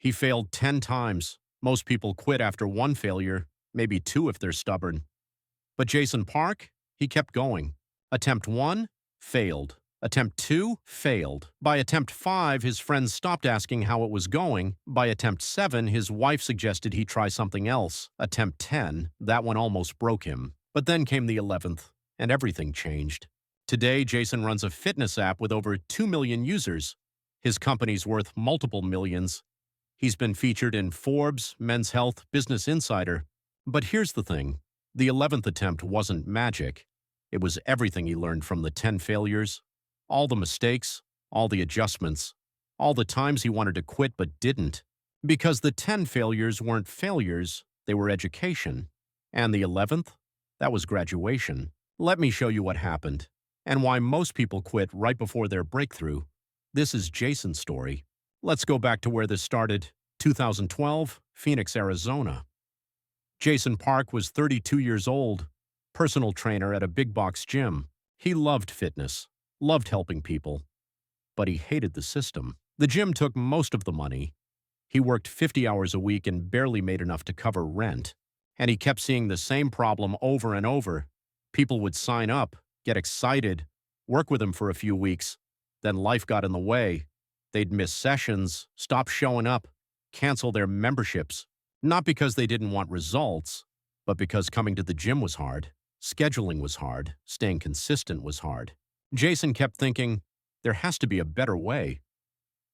He failed 10 times. Most people quit after one failure, maybe two if they're stubborn. But Jason Park, he kept going. Attempt 1, failed. Attempt 2, failed. By attempt 5, his friends stopped asking how it was going. By attempt 7, his wife suggested he try something else. Attempt 10, that one almost broke him. But then came the 11th, and everything changed. Today, Jason runs a fitness app with over 2 million users. His company's worth multiple millions. He's been featured in Forbes, Men's Health, Business Insider. But here's the thing. The 11th attempt wasn't magic. It was everything he learned from the 10 failures. All the mistakes, all the adjustments, all the times he wanted to quit but didn't. Because the 10 failures weren't failures, they were education. And the 11th? That was graduation. Let me show you what happened, and why most people quit right before their breakthrough. This is Jason's story. Let's go back to where this started. 2012, Phoenix, Arizona. Jason Park was 32 years old, personal trainer at a big box gym. He loved fitness, loved helping people, but he hated the system. The gym took most of the money. He worked 50 hours a week and barely made enough to cover rent. And he kept seeing the same problem over and over. People would sign up, get excited, work with him for a few weeks. Then life got in the way. They'd miss sessions, stop showing up, cancel their memberships. Not because they didn't want results, but because coming to the gym was hard. Scheduling was hard. Staying consistent was hard. Jason kept thinking, there has to be a better way.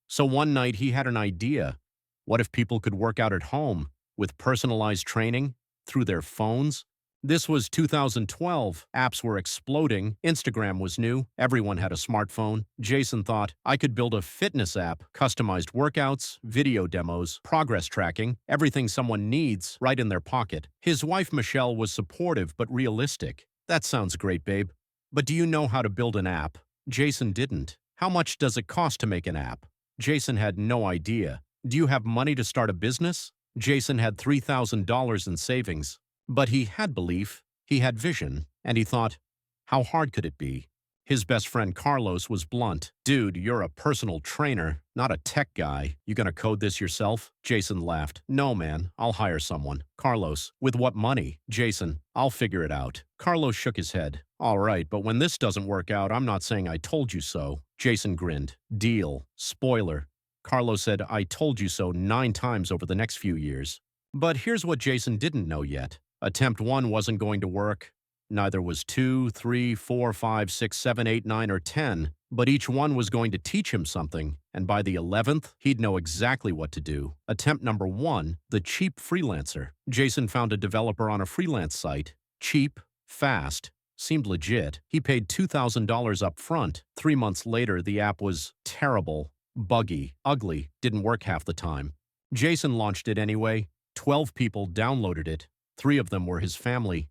So one night he had an idea. What if people could work out at home with personalized training through their phones? This was 2012. Apps were exploding. Instagram was new. Everyone had a smartphone. Jason thought, I could build a fitness app, customized workouts, video demos, progress tracking, everything someone needs right in their pocket. His wife, Michelle, was supportive but realistic. That sounds great, babe. But do you know how to build an app? Jason didn't. How much does it cost to make an app? Jason had no idea. Do you have money to start a business? Jason had $3,000 in savings. But he had belief, he had vision, and he thought, how hard could it be? His best friend Carlos was blunt. Dude, you're a personal trainer, not a tech guy. You gonna code this yourself? Jason laughed. No, man, I'll hire someone. Carlos, with what money? Jason, I'll figure it out. Carlos shook his head. All right, but when this doesn't work out, I'm not saying I told you so. Jason grinned. Deal. Spoiler. Carlos said, I told you so 9 times over the next few years. But here's what Jason didn't know yet. Attempt 1 wasn't going to work. Neither was 2, 3, 4, 5, 6, 7, 8, 9, or 10. But each one was going to teach him something, and by the 11th, he'd know exactly what to do. Attempt number 1, the cheap freelancer. Jason found a developer on a freelance site. Cheap, fast, seemed legit. He paid $2,000 up front. 3 months later, the app was terrible, buggy, ugly, didn't work half the time. Jason launched it anyway. 12 people downloaded it. 3 of them were his family.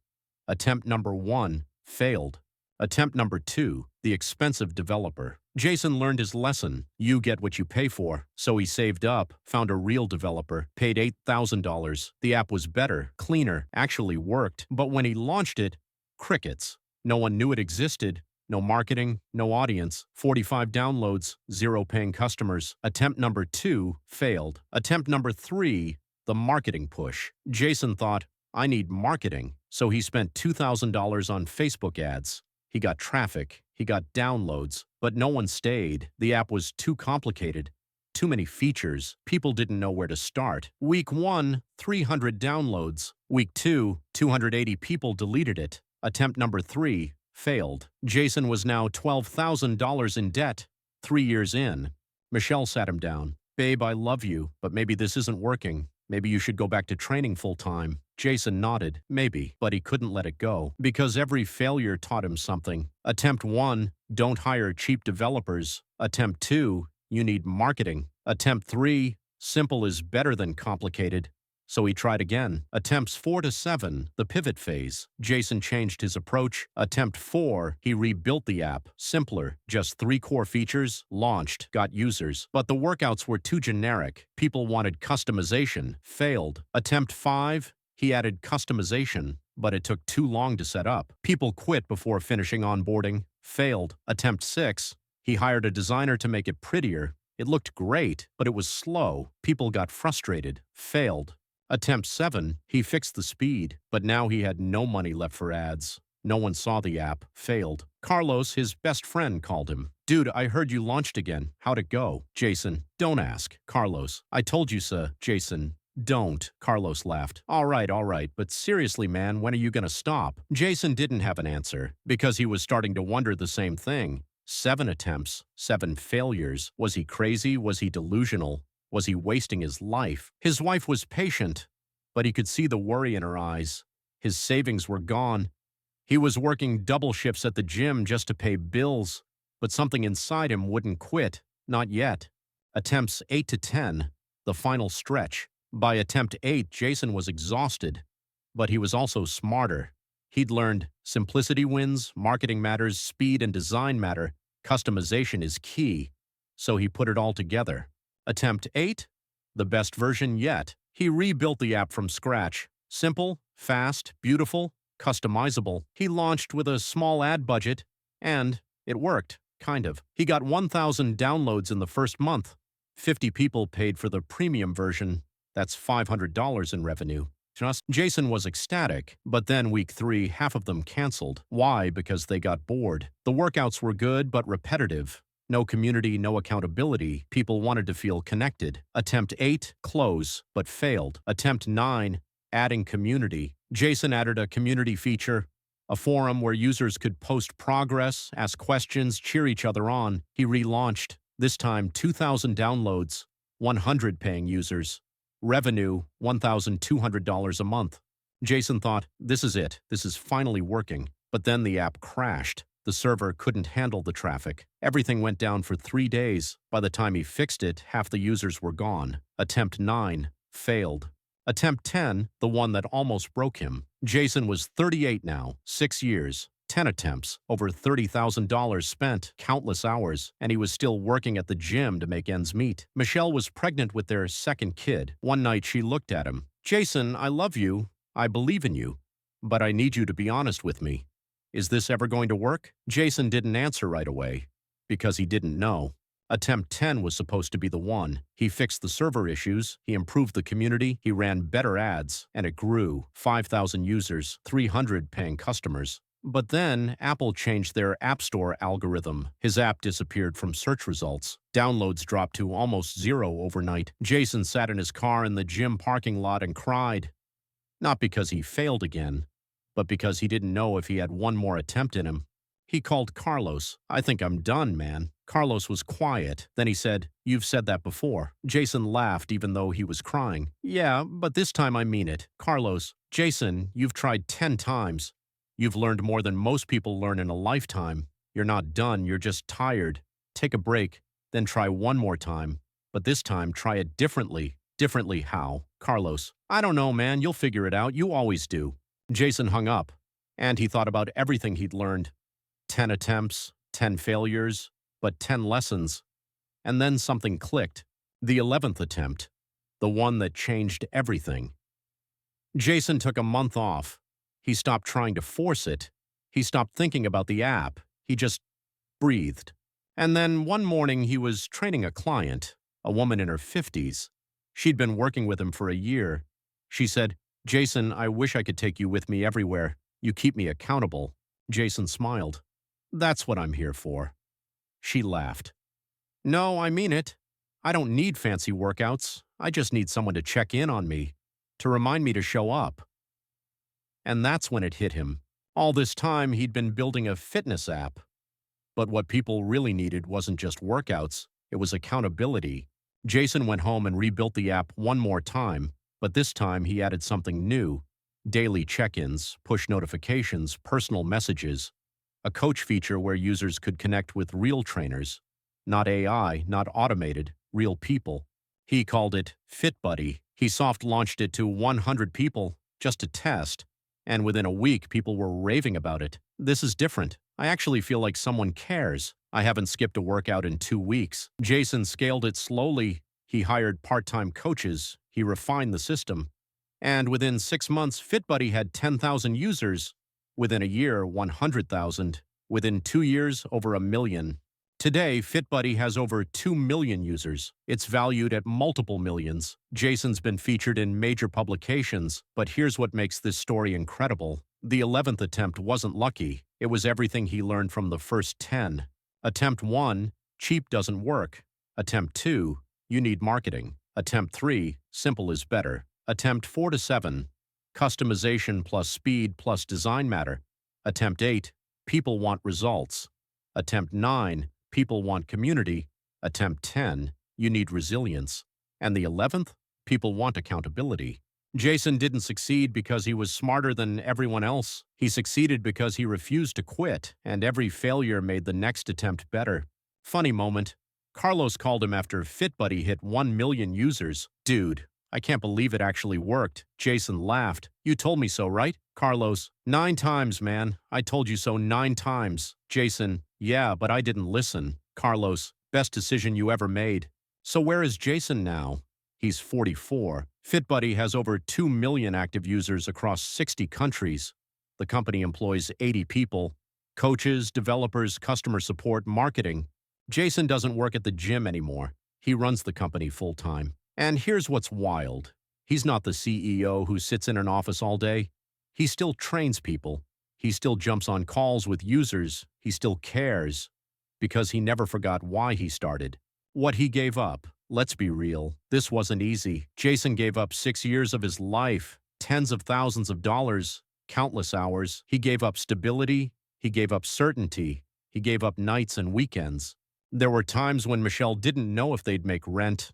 Attempt number 1 failed. Attempt number 2, the expensive developer. Jason learned his lesson. You get what you pay for. So he saved up, found a real developer, paid $8,000. The app was better, cleaner, actually worked. But when he launched it, crickets. No one knew it existed. No marketing, no audience. 45 downloads, 0 paying customers. Attempt number 2 failed. Attempt number 3, the marketing push. Jason thought, I need marketing. So he spent $2,000 on Facebook ads. He got traffic, he got downloads, but no one stayed. The app was too complicated, too many features. People didn't know where to start. Week 1, 300 downloads. Week 2, 280 people deleted it. Attempt number 3 failed. Jason was now $12,000 in debt. 3 years in. Michelle sat him down. Babe, I love you, but maybe this isn't working. Maybe you should go back to training full-time. Jason nodded. Maybe, but he couldn't let it go. Because every failure taught him something. Attempt 1, don't hire cheap developers. Attempt 2, you need marketing. Attempt 3, simple is better than complicated. So he tried again. Attempts 4 to 7, the pivot phase. Jason changed his approach. Attempt 4, he rebuilt the app. Simpler, just 3 core features, launched, got users. But the workouts were too generic. People wanted customization, failed. Attempt 5, he added customization, but it took too long to set up. People quit before finishing onboarding, failed. Attempt 6, he hired a designer to make it prettier. It looked great, but it was slow. People got frustrated, failed. Attempt 7, he fixed the speed, but now he had no money left for ads. No one saw the app, failed. Carlos, his best friend, called him. Dude, I heard you launched again. How'd it go? Jason, don't ask. Carlos, I told you, sir. Jason, don't. Carlos laughed. All right, but seriously, man, when are you gonna stop? Jason didn't have an answer, because he was starting to wonder the same thing. 7 attempts, 7 failures. Was he crazy? Was he delusional? Was he wasting his life? His wife was patient, but he could see the worry in her eyes. His savings were gone. He was working double shifts at the gym just to pay bills, but something inside him wouldn't quit. Not yet. Attempts 8 to 10, the final stretch. By attempt 8, Jason was exhausted, but he was also smarter. He'd learned simplicity wins, marketing matters, speed and design matter, customization is key. So he put it all together. Attempt 8, the best version yet. He rebuilt the app from scratch. Simple, fast, beautiful, customizable. He launched with a small ad budget, and it worked, kind of. He got 1,000 downloads in the first month. 50 people paid for the premium version. That's $500 in revenue. Jason was ecstatic, but then week 3, half of them canceled. Why? Because they got bored. The workouts were good, but repetitive. No community, no accountability. People wanted to feel connected. Attempt 8, close, but failed. Attempt 9, adding community. Jason added a community feature, a forum where users could post progress, ask questions, cheer each other on. He relaunched. This time, 2,000 downloads, 100 paying users. Revenue, $1,200 a month. Jason thought, this is it. This is finally working. But then the app crashed. The server couldn't handle the traffic. Everything went down for 3 days. By the time he fixed it, half the users were gone. Attempt 9, failed. Attempt 10, the one that almost broke him. Jason was 38 now, 6 years, 10 attempts, over $30,000 spent, countless hours, and he was still working at the gym to make ends meet. Michelle was pregnant with their second kid. One night she looked at him. Jason, I love you. I believe in you. But I need you to be honest with me. Is this ever going to work? Jason didn't answer right away, because he didn't know. Attempt 10 was supposed to be the one. He fixed the server issues, he improved the community, he ran better ads, and it grew. 5,000 users, 300 paying customers. But then, Apple changed their App Store algorithm. His app disappeared from search results. Downloads dropped to almost 0 overnight. Jason sat in his car in the gym parking lot and cried. Not because he failed again, but because he didn't know if he had one more attempt in him. He called Carlos. I think I'm done, man. Carlos was quiet. Then he said, you've said that before. Jason laughed even though he was crying. Yeah, but this time I mean it. Carlos, Jason, you've tried 10 times. You've learned more than most people learn in a lifetime. You're not done, you're just tired. Take a break, then try one more time. But this time, try it differently. Differently how? Carlos, I don't know, man. You'll figure it out. You always do. Jason hung up, and he thought about everything he'd learned. 10 attempts, 10 failures, but 10 lessons. And then something clicked. The 11th attempt. The one that changed everything. Jason took a month off. He stopped trying to force it. He stopped thinking about the app. He just breathed. And then one morning he was training a client, a woman in her 50s. She'd been working with him for a year. She said, Jason, I wish I could take you with me everywhere. You keep me accountable. Jason smiled. That's what I'm here for. She laughed. No, I mean it. I don't need fancy workouts. I just need someone to check in on me, to remind me to show up. And that's when it hit him. All this time, he'd been building a fitness app. But what people really needed wasn't just workouts, it was accountability. Jason went home and rebuilt the app one more time, but this time he added something new. Daily check-ins, push notifications, personal messages. A coach feature where users could connect with real trainers. Not AI, not automated, real people. He called it FitBuddy. He soft-launched it to 100 people, just to test. And within a week, people were raving about it. This is different. I actually feel like someone cares. I haven't skipped a workout in 2 weeks. Jason scaled it slowly. He hired part-time coaches. He refined the system. And within 6 months, FitBuddy had 10,000 users. Within a year, 100,000. Within 2 years, over 1 million. Today, FitBuddy has over 2 million users. It's valued at multiple millions. Jason's been featured in major publications, but here's what makes this story incredible. The 11th attempt wasn't lucky. It was everything he learned from the first 10. Attempt 1, cheap doesn't work. Attempt 2, you need marketing. Attempt 3, simple is better. Attempt 4 to 7, customization plus speed plus design matter. Attempt 8, people want results. Attempt 9, people want community. Attempt 10, you need resilience. And the 11th, people want accountability. Jason didn't succeed because he was smarter than everyone else. He succeeded because he refused to quit, and every failure made the next attempt better. Funny moment. Carlos called him after FitBuddy hit 1 million users. Dude, I can't believe it actually worked. Jason laughed. You told me so, right? Carlos, 9 times, man. I told you so 9 times. Jason, yeah, but I didn't listen. Carlos, best decision you ever made. So where is Jason now? He's 44. FitBuddy has over 2 million active users across 60 countries. The company employs 80 people, coaches, developers, customer support, marketing. Jason doesn't work at the gym anymore. He runs the company full-time. And here's what's wild. He's not the CEO who sits in an office all day. He still trains people. He still jumps on calls with users. He still cares. Because he never forgot why he started. What he gave up. Let's be real. This wasn't easy. Jason gave up 6 years of his life, tens of thousands of dollars, countless hours. He gave up stability. He gave up certainty. He gave up nights and weekends. There were times when Michelle didn't know if they'd make rent.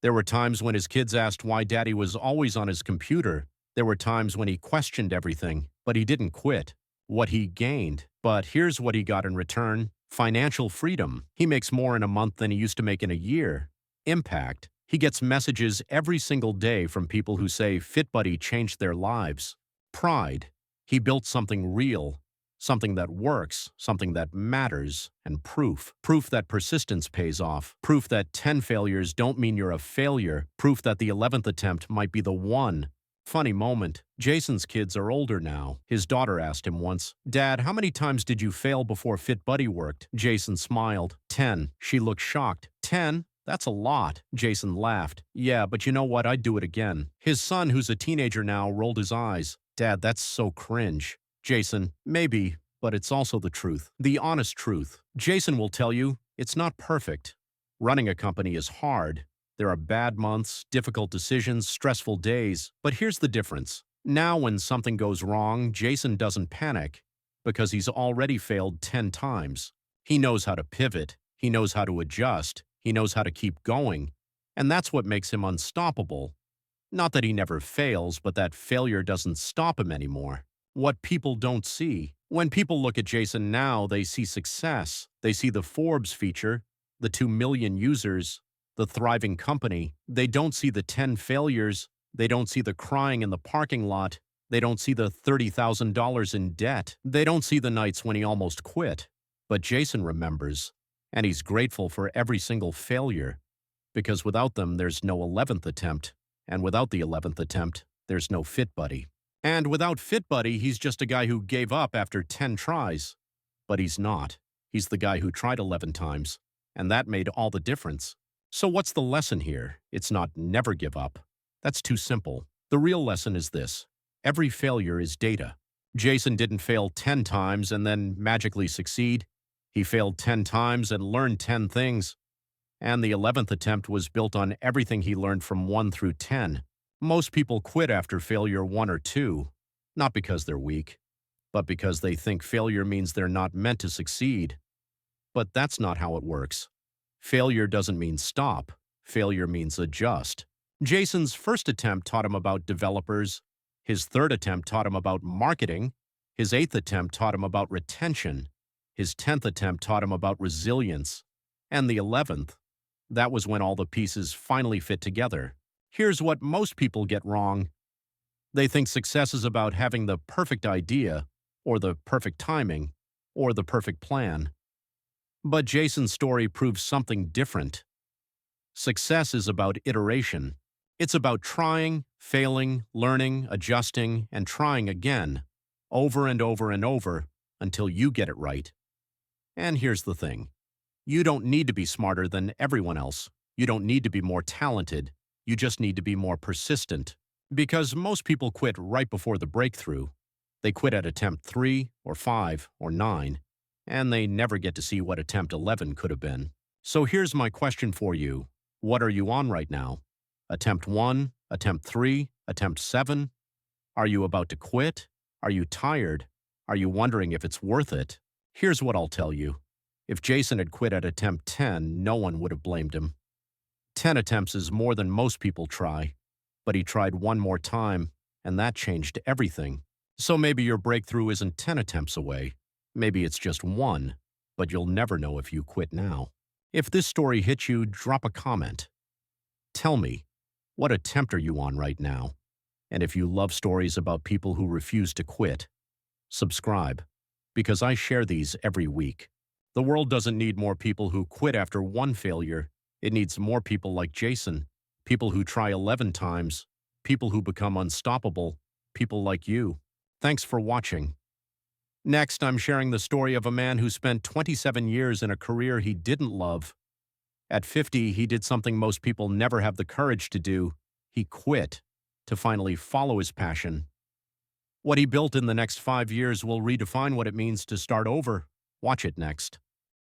There were times when his kids asked why Daddy was always on his computer. There were times when he questioned everything, but he didn't quit. What he gained. But here's what he got in return. Financial freedom. He makes more in a month than he used to make in a year. Impact. He gets messages every single day from people who say FitBuddy changed their lives. Pride. He built something real, something that works, something that matters, and proof. Proof that persistence pays off. Proof that 10 failures don't mean you're a failure. Proof that the 11th attempt might be the one. Funny moment. Jason's kids are older now. His daughter asked him once, Dad, how many times did you fail before FitBuddy worked? Jason smiled. 10. She looked shocked. 10? That's a lot. Jason laughed. Yeah, but you know what? I'd do it again. His son, who's a teenager now, rolled his eyes. Dad, that's so cringe. Jason, maybe, but it's also the truth. The honest truth. Jason will tell you, it's not perfect. Running a company is hard. There are bad months, difficult decisions, stressful days. But here's the difference. Now when something goes wrong, Jason doesn't panic because he's already failed 10 times. He knows how to pivot. He knows how to adjust. He knows how to keep going. And that's what makes him unstoppable. Not that he never fails, but that failure doesn't stop him anymore. What people don't see. When people look at Jason now, they see success. They see the Forbes feature, the 2 million users, the thriving company. They don't see the 10 failures. They don't see the crying in the parking lot. They don't see the $30,000 in debt. They don't see the nights when he almost quit. But Jason remembers, and he's grateful for every single failure. Because without them, there's no 11th attempt. And without the 11th attempt, there's no FitBuddy. And without FitBuddy, he's just a guy who gave up after 10 tries. But he's not. He's the guy who tried 11 times. And that made all the difference. So what's the lesson here? It's not never give up. That's too simple. The real lesson is this. Every failure is data. Jason didn't fail 10 times and then magically succeed. He failed 10 times and learned 10 things. And the 11th attempt was built on everything he learned from 1 through 10. Most people quit after failure 1 or 2, not because they're weak, but because they think failure means they're not meant to succeed. But that's not how it works. Failure doesn't mean stop. Failure means adjust. Jason's first attempt taught him about developers. His third attempt taught him about marketing. His 8th attempt taught him about retention. His 10th attempt taught him about resilience. And the 11th, that was when all the pieces finally fit together. Here's what most people get wrong. They think success is about having the perfect idea, or the perfect timing, or the perfect plan. But Jason's story proves something different. Success is about iteration. It's about trying, failing, learning, adjusting, and trying again, over and over and over, until you get it right. And here's the thing. You don't need to be smarter than everyone else. You don't need to be more talented. You just need to be more persistent. Because most people quit right before the breakthrough. They quit at attempt 3 or 5 or 9, and they never get to see what attempt 11 could have been. So here's my question for you. What are you on right now? Attempt 1, attempt 3, attempt 7? Are you about to quit? Are you tired? Are you wondering if it's worth it? Here's what I'll tell you. If Jason had quit at attempt 10, no one would have blamed him. 10 attempts is more than most people try, but he tried one more time, and that changed everything. So maybe your breakthrough isn't 10 attempts away. Maybe it's just one, but you'll never know if you quit now. If this story hit you, drop a comment. Tell me, what attempt are you on right now? And if you love stories about people who refuse to quit, subscribe, because I share these every week. The world doesn't need more people who quit after one failure. It needs more people like Jason, people who try 11 times, people who become unstoppable, people like you. Thanks for watching. Next, I'm sharing the story of a man who spent 27 years in a career he didn't love. At 50, he did something most people never have the courage to do. He quit to finally follow his passion. What he built in the next 5 years will redefine what it means to start over. Watch it next.